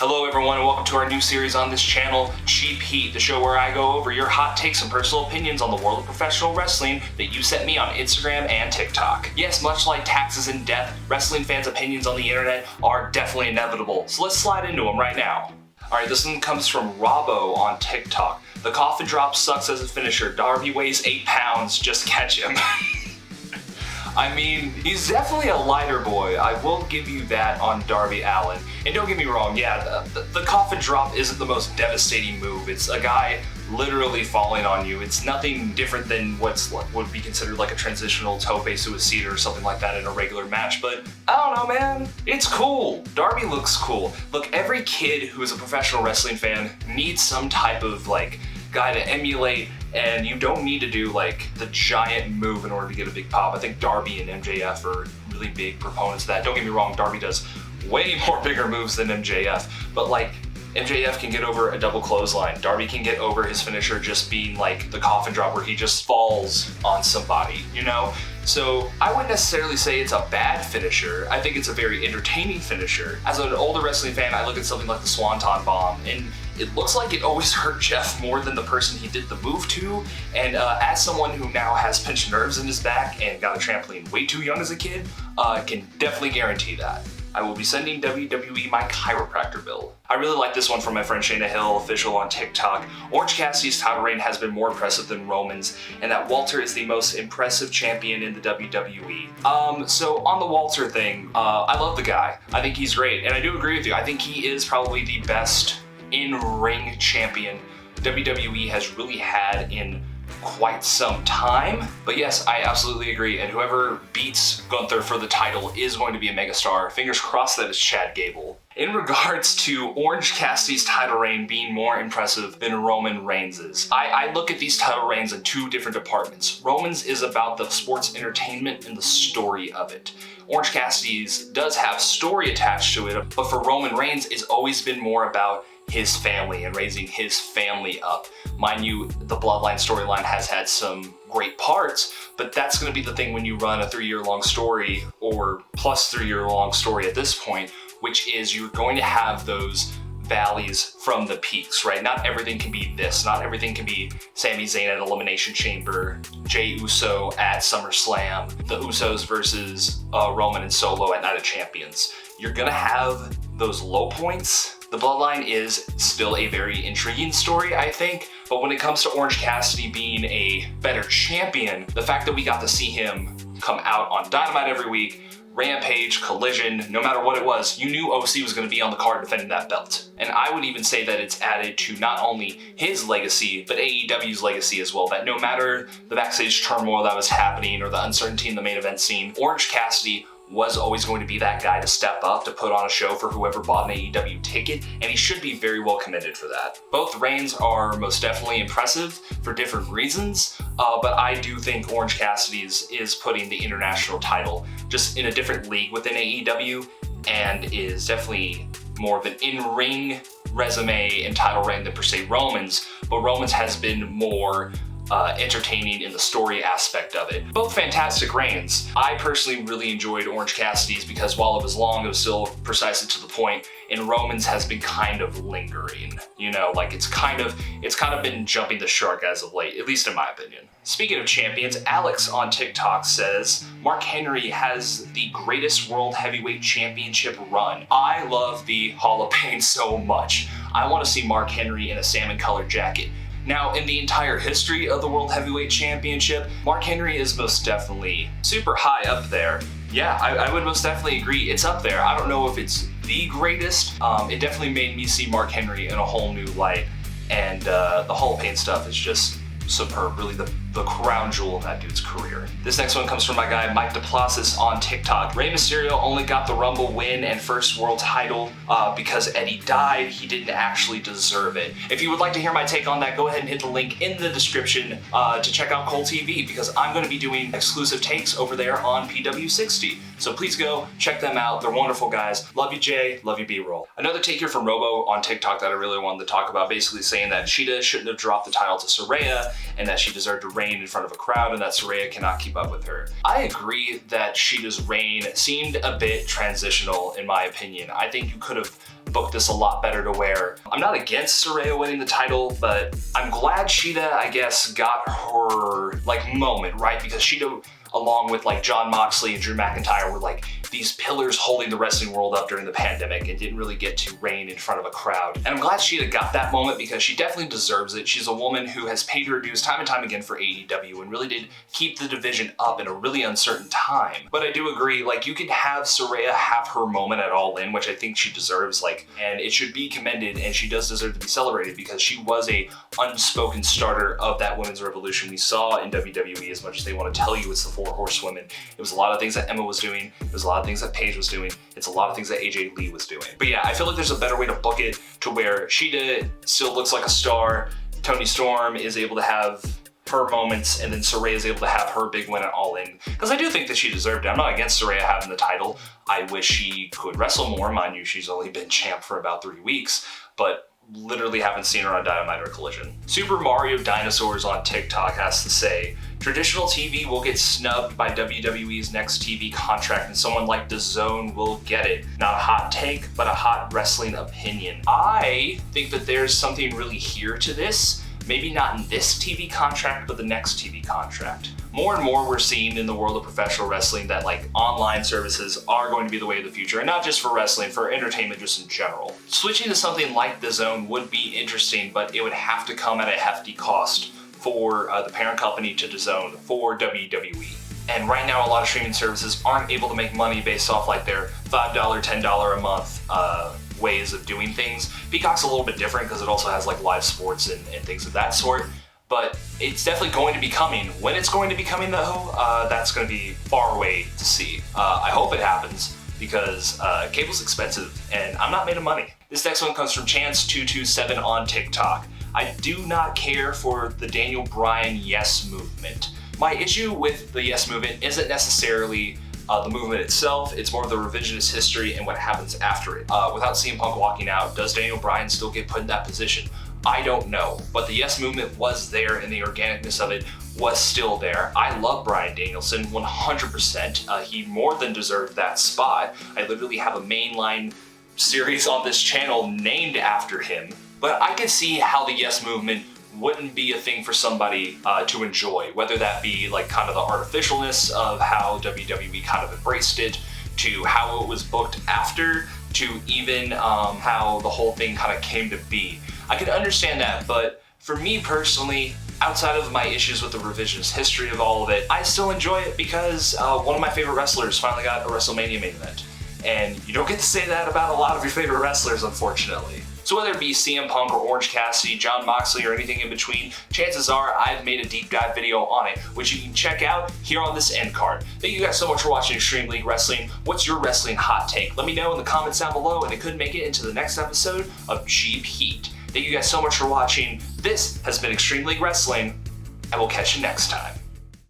Hello everyone and welcome to our new series on this channel, Cheap Heat, the show where I go over your hot takes and personal opinions on the world of professional wrestling that you sent me on Instagram and TikTok. Yes, much like taxes and death, wrestling fans' opinions on the internet are definitely inevitable, so let's slide into them right now. Alright, this one comes from Robbo on TikTok. The coffin drop sucks as a finisher. Darby weighs 8 pounds, just catch him. I mean, he's definitely a lighter boy. I will give you that on Darby Allin. And don't get me wrong, yeah, the coffin drop isn't the most devastating move. It's a guy literally falling on you. It's nothing different than what would be considered like a transitional tope suicida or something like that in a regular match. But I don't know, man. It's cool. Darby looks cool. Look, every kid who is a professional wrestling fan needs some type of like guy to emulate, and you don't need to do like the giant move in order to get a big pop. I think Darby and MJF are really big proponents of that. Don't get me wrong, Darby does way more bigger moves than MJF, but like MJF can get over a double clothesline. Darby can get over his finisher just being like the coffin drop where he just falls on somebody, you know? So I wouldn't necessarily say it's a bad finisher. I think it's a very entertaining finisher. As an older wrestling fan, I look at something like the Swanton Bomb, and it looks like it always hurt Jeff more than the person he did the move to. And as someone who now has pinched nerves in his back and got a trampoline way too young as a kid, can definitely guarantee that. I will be sending WWE my chiropractor bill. I really like this one from my friend Shayna Hill, official on TikTok. Orange Cassidy's title reign has been more impressive than Roman's, and that Walter is the most impressive champion in the WWE. So on the Walter thing, I love the guy. I think he's great, and I do agree with you. I think he is probably the best in-ring champion WWE has really had in quite some time. But yes, I absolutely agree, and whoever beats Gunther for the title is going to be a megastar. Fingers crossed that it's Chad Gable. In regards to Orange Cassidy's title reign being more impressive than Roman Reigns's, I look at these title reigns in two different departments. Roman's is about the sports entertainment and the story of it. Orange Cassidy's does have story attached to it, but for Roman Reigns, it's always been more about his family and raising his family up. Mind you, the Bloodline storyline has had some great parts, but that's going to be the thing when you run a 3-year-long story, or plus 3-year-long story at this point, which is you're going to have those valleys from the peaks, right? Not everything can be this. Not everything can be Sami Zayn at Elimination Chamber, Jey Uso at SummerSlam, the Usos versus Roman and Solo at Night of Champions. You're gonna have those low points. The Bloodline is still a very intriguing story, I think, but when it comes to Orange Cassidy being a better champion, the fact that we got to see him come out on Dynamite every week, Rampage, Collision, no matter what it was, you knew OC was going to be on the card defending that belt. And I would even say that it's added to not only his legacy, but AEW's legacy as well, that no matter the backstage turmoil that was happening or the uncertainty in the main event scene, Orange Cassidy was always going to be that guy to step up, to put on a show for whoever bought an AEW ticket, and he should be very well commended for that. Both reigns are most definitely impressive for different reasons, but I do think Orange Cassidy's is putting the international title just in a different league within AEW, and is definitely more of an in-ring resume and title reign than per se Roman's, but Roman's has been more entertaining in the story aspect of it. Both fantastic reigns. I personally really enjoyed Orange Cassidy's because while it was long, it was still precisely to the point, and Roman's has been kind of lingering. You know, like it's kind of been jumping the shark as of late, at least in my opinion. Speaking of champions, Alex on TikTok says, Mark Henry has the greatest World Heavyweight Championship run. I love the Hall of Pain so much. I want to see Mark Henry in a salmon-colored jacket. Now, in the entire history of the World Heavyweight Championship, Mark Henry is most definitely super high up there. Yeah, I would most definitely agree. It's up there. I don't know if it's the greatest. It definitely made me see Mark Henry in a whole new light. And the Hall of Pain stuff is just superb. Really the crown jewel in that dude's career. This next one comes from my guy Mike DePlasis on TikTok. Rey Mysterio only got the Rumble win and first world title because Eddie died. He didn't actually deserve it. If you would like to hear my take on that, go ahead and hit the link in the description to check out Cole TV, because I'm going to be doing exclusive takes over there on PW60. So please go check them out. They're wonderful guys. Love you, Jay. Love you, B-Roll. Another take here from Robo on TikTok that I really wanted to talk about, basically saying that Sheeta shouldn't have dropped the title to Saraya and that she deserved to reign in front of a crowd and that Saraya cannot keep up with her. I agree that Sheeta's reign seemed a bit transitional in my opinion. I think you could have book this a lot better to where I'm not against Saraya winning the title, but I'm glad Shida, I guess, got her like moment, right? Because Shida, along with like Jon Moxley and Drew McIntyre, were like these pillars holding the wrestling world up during the pandemic and didn't really get to reign in front of a crowd. And I'm glad Shida got that moment because she definitely deserves it. She's a woman who has paid her dues time and time again for AEW and really did keep the division up in a really uncertain time. But I do agree, like, you can have Saraya have her moment at All In, which I think she deserves, like, and it should be commended, and she does deserve to be celebrated because she was a unspoken starter of that women's revolution we saw in WWE. As much as they want to tell you it's the Four Horsewomen, it was a lot of things that Emma was doing, it was a lot of things that Paige was doing, it's a lot of things that AJ Lee was doing. But yeah, I feel like there's a better way to book it to where Shida still looks like a star, Toni Storm is able to have her moments, and then Saraya is able to have her big win at All In. Because I do think that she deserved it. I'm not against Saraya having the title. I wish she could wrestle more. Mind you, she's only been champ for about 3 weeks, but literally haven't seen her on Dynamite or Collision. Super Mario Dinosaurs on TikTok has to say, traditional TV will get snubbed by WWE's next TV contract and someone like DAZN will get it. Not a hot take, but a hot wrestling opinion. I think that there's something really here to this. Maybe not in this TV contract, but the next TV contract. More and more we're seeing in the world of professional wrestling that like online services are going to be the way of the future, and not just for wrestling, for entertainment just in general. Switching to something like DAZN would be interesting, but it would have to come at a hefty cost for the parent company to DAZN, for WWE. And right now a lot of streaming services aren't able to make money based off like their $5, $10 a month ways of doing things. Peacock's a little bit different because it also has like live sports and things of that sort, but it's definitely going to be coming. When it's going to be coming though, that's going to be far away to see. I hope it happens because cable's expensive and I'm not made of money. This next one comes from Chance227 on TikTok. I do not care for the Daniel Bryan Yes movement. My issue with the Yes movement isn't necessarily the movement itself, it's more of the revisionist history and what happens after it. Without CM Punk walking out, does Daniel Bryan still get put in that position? I don't know, but the Yes movement was there and the organicness of it was still there. I love Bryan Danielson 100%. He more than deserved that spot. I literally have a mainline series on this channel named after him, but I can see how the Yes movement wouldn't be a thing for somebody to enjoy, whether that be like kind of the artificialness of how WWE kind of embraced it, to how it was booked after, to even how the whole thing kind of came to be. I can understand that, but for me personally, outside of my issues with the revisionist history of all of it, I still enjoy it because one of my favorite wrestlers finally got a WrestleMania main event. And you don't get to say that about a lot of your favorite wrestlers, unfortunately. So whether it be CM Punk or Orange Cassidy, Jon Moxley, or anything in between, chances are I've made a deep dive video on it, which you can check out here on this end card. Thank you guys so much for watching Extreme League Wrestling. What's your wrestling hot take? Let me know in the comments down below, and it could make it into the next episode of Cheap Heat. Thank you guys so much for watching. This has been Extreme League Wrestling, and we'll catch you next time.